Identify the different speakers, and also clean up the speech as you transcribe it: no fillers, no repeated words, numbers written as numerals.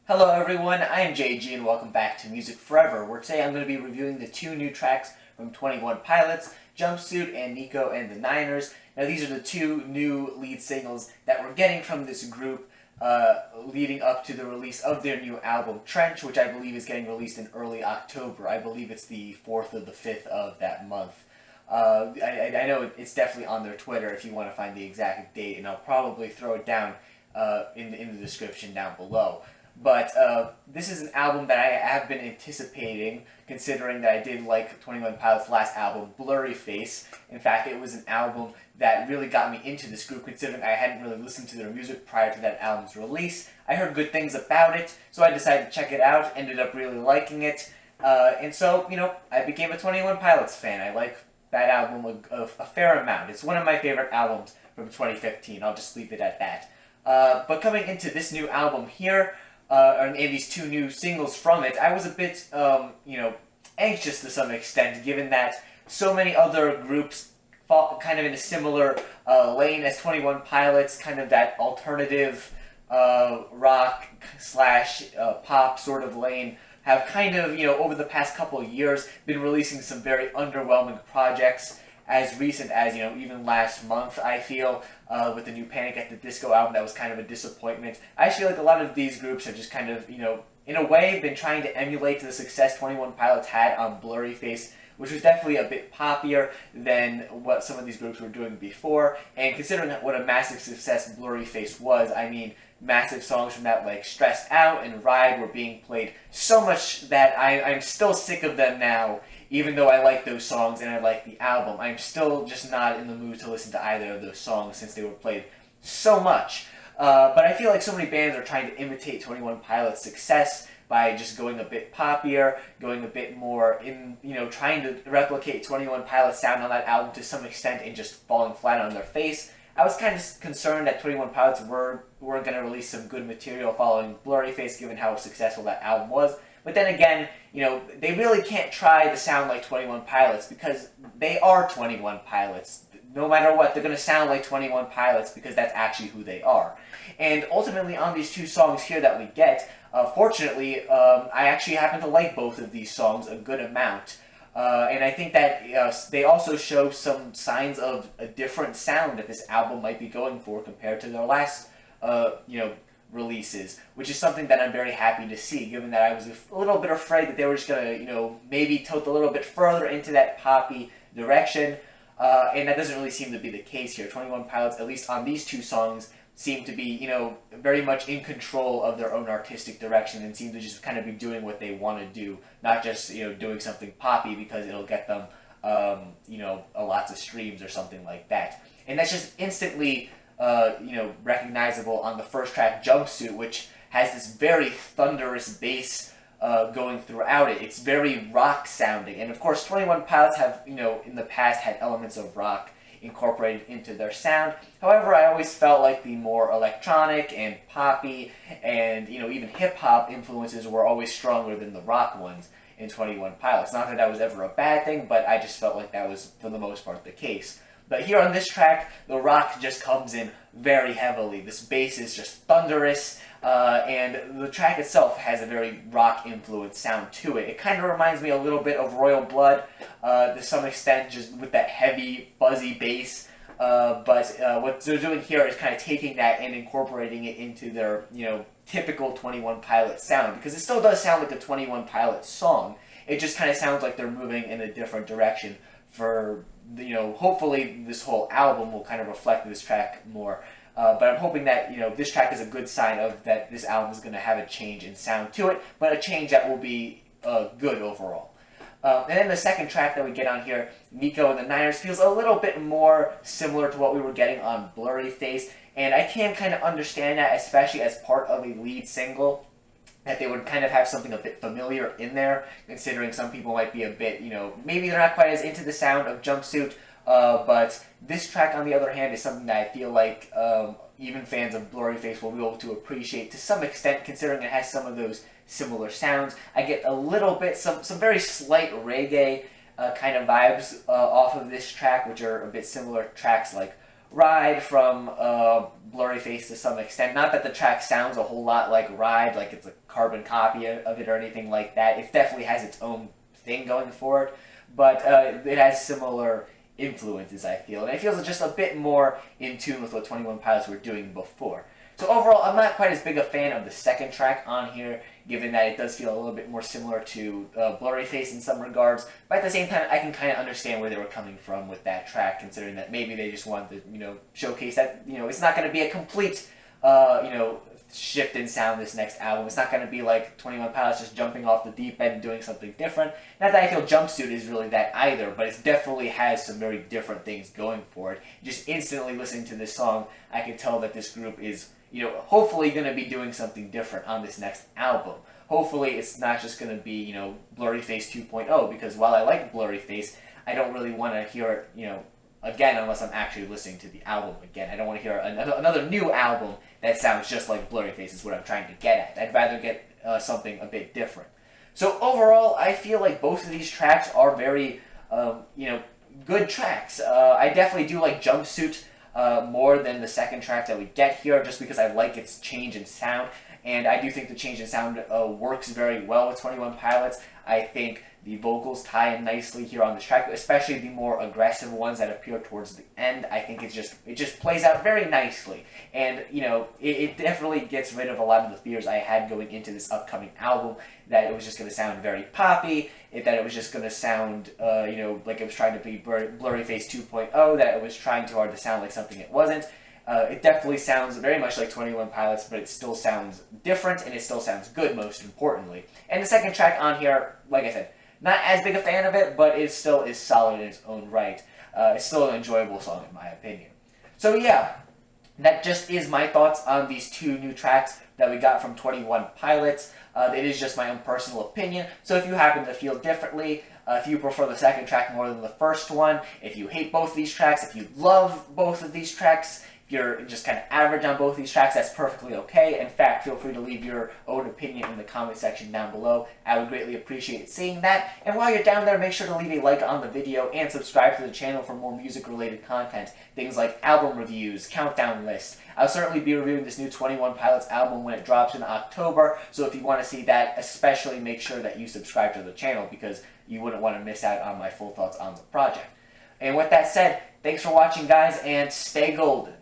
Speaker 1: Hello everyone, I am JG and welcome back to Music Forever, where today I'm going to be reviewing the two new tracks from 21 Pilots, Jumpsuit and Nico and the Niners. Now these are the two new lead singles that we're getting from this group leading up to the release of their new album, Trench, which I believe is getting released in early October. I believe it's the 4th or the 5th of that month. I know it's definitely on their Twitter if you want to find the exact date, and I'll probably throw it down in the description down below. But this is an album that I have been anticipating, considering that I did like 21 Pilots' last album, Blurry Face. In fact, it was an album that really got me into this group, considering I hadn't really listened to their music prior to that album's release. I heard good things about it, so I decided to check it out, ended up really liking it. And so, I became a 21 Pilots fan. I like that album a fair amount. It's one of my favorite albums from 2015. I'll just leave it at that. But coming into this new album here, and these two new singles from it, I was a bit, anxious to some extent, given that so many other groups fall kind of in a similar lane as 21 Pilots, kind of that alternative rock slash pop sort of lane, have kind of, over the past couple of years, been releasing some very underwhelming projects. As recent as, even last month, I feel, with the new Panic at the Disco album, that was kind of a disappointment. I feel like a lot of these groups have just kind of, in a way, been trying to emulate the success 21 Pilots had on Blurry Face, which was definitely a bit poppier than what some of these groups were doing before. And considering what a massive success Blurry Face was, I mean, massive songs from that like Stressed Out and Ride were being played so much that I'm still sick of them now. Even though I like those songs and I like the album, I'm still just not in the mood to listen to either of those songs since they were played so much. But I feel like so many bands are trying to imitate 21 Pilots' success by just going a bit poppier, going a bit more in, trying to replicate 21 Pilots' sound on that album to some extent and just falling flat on their face. I was kind of concerned that 21 Pilots weren't going to release some good material following Blurry Face, given how successful that album was. But then again, they really can't try to sound like 21 Pilots because they are 21 Pilots. No matter what, they're going to sound like 21 Pilots because that's actually who they are. And ultimately, on these two songs here that we get, fortunately, I actually happen to like both of these songs a good amount. And I think that they also show some signs of a different sound that this album might be going for compared to their last, releases, which is something that I'm very happy to see, given that I was a little bit afraid that they were just going to, maybe tilt a little bit further into that poppy direction, and that doesn't really seem to be the case here. 21 Pilots, at least on these two songs, seem to be, very much in control of their own artistic direction and seem to just kind of be doing what they want to do, not just, doing something poppy because it'll get them, lots of streams or something like that. And that's just instantly recognizable on the first track, Jumpsuit, which has this very thunderous bass going throughout it. It's very rock sounding. And of course, 21 Pilots have, in the past had elements of rock incorporated into their sound. However, I always felt like the more electronic and poppy and, even hip-hop influences were always stronger than the rock ones in 21 Pilots. Not that that was ever a bad thing, but I just felt like that was, for the most part, the case. But here on this track, the rock just comes in very heavily. This bass is just thunderous, and the track itself has a very rock-influenced sound to it. It kind of reminds me a little bit of Royal Blood, to some extent, just with that heavy, fuzzy bass. But what they're doing here is kind of taking that and incorporating it into their, typical 21 Pilots sound, because it still does sound like a 21 Pilots song. It just kind of sounds like they're moving in a different direction for, hopefully this whole album will kind of reflect this track more. But I'm hoping that, this track is a good sign of that this album is going to have a change in sound to it, but a change that will be good overall. And then the second track that we get on here, Nico and the Niners, feels a little bit more similar to what we were getting on Blurry Face, and I can kind of understand that, especially as part of a lead single, that they would kind of have something a bit familiar in there, considering some people might be a bit, maybe they're not quite as into the sound of Jumpsuit, but this track, on the other hand, is something that I feel like even fans of Blurry Face will be able to appreciate to some extent, considering it has some of those similar sounds. I get a little bit, some very slight reggae kind of vibes off of this track, which are a bit similar tracks like Ride from Blurry Face to some extent. Not that the track sounds a whole lot like Ride, like it's a carbon copy of it or anything like that. It definitely has its own thing going for it, but it has similar influences, I feel. And it feels just a bit more in tune with what 21 Pilots were doing before. So overall, I'm not quite as big a fan of the second track on here, given that it does feel a little bit more similar to Blurry Face in some regards. But at the same time, I can kind of understand where they were coming from with that track, considering that maybe they just wanted to, showcase that, it's not going to be a complete, shift in sound this next album. It's not going to be like 21 Pilots just jumping off the deep end and doing something different. Not that I feel Jumpsuit is really that either, but it definitely has some very different things going for it. Just instantly listening to this song, I can tell that this group is, hopefully going to be doing something different on this next album. Hopefully it's not just going to be, Blurry Face 2.0, because while I like Blurry Face, I don't really want to hear it, again, unless I'm actually listening to the album again. I don't want to hear another new album that sounds just like Blurry Face is what I'm trying to get at. I'd rather get something a bit different. So overall, I feel like both of these tracks are very, good tracks. I definitely do like Jumpsuit more than the second track that we get here, just because I like its change in sound. And I do think the change in sound works very well with 21 Pilots. I think the vocals tie in nicely here on this track, especially the more aggressive ones that appear towards the end. I think it just plays out very nicely. And, it definitely gets rid of a lot of the fears I had going into this upcoming album, that it was just going to sound very poppy, that it was just going to sound, like it was trying to be Blurry Face 2.0, that it was trying too hard to sound like something it wasn't. It definitely sounds very much like 21 Pilots, but it still sounds different, and it still sounds good, most importantly. And the second track on here, like I said, not as big a fan of it, but it still is solid in its own right. It's still an enjoyable song, in my opinion. So yeah, that just is my thoughts on these two new tracks that we got from 21 Pilots. It is just my own personal opinion, so if you happen to feel differently, if you prefer the second track more than the first one, if you hate both of these tracks, if you love both of these tracks, if you're just kind of average on both these tracks, that's perfectly okay. In fact, feel free to leave your own opinion in the comment section down below. I would greatly appreciate seeing that. And while you're down there, make sure to leave a like on the video and subscribe to the channel for more music-related content. Things like album reviews, countdown lists. I'll certainly be reviewing this new 21 Pilots album when it drops in October, so if you want to see that, especially make sure that you subscribe to the channel, because you wouldn't want to miss out on my full thoughts on the project. And with that said, thanks for watching, guys, and stay golden.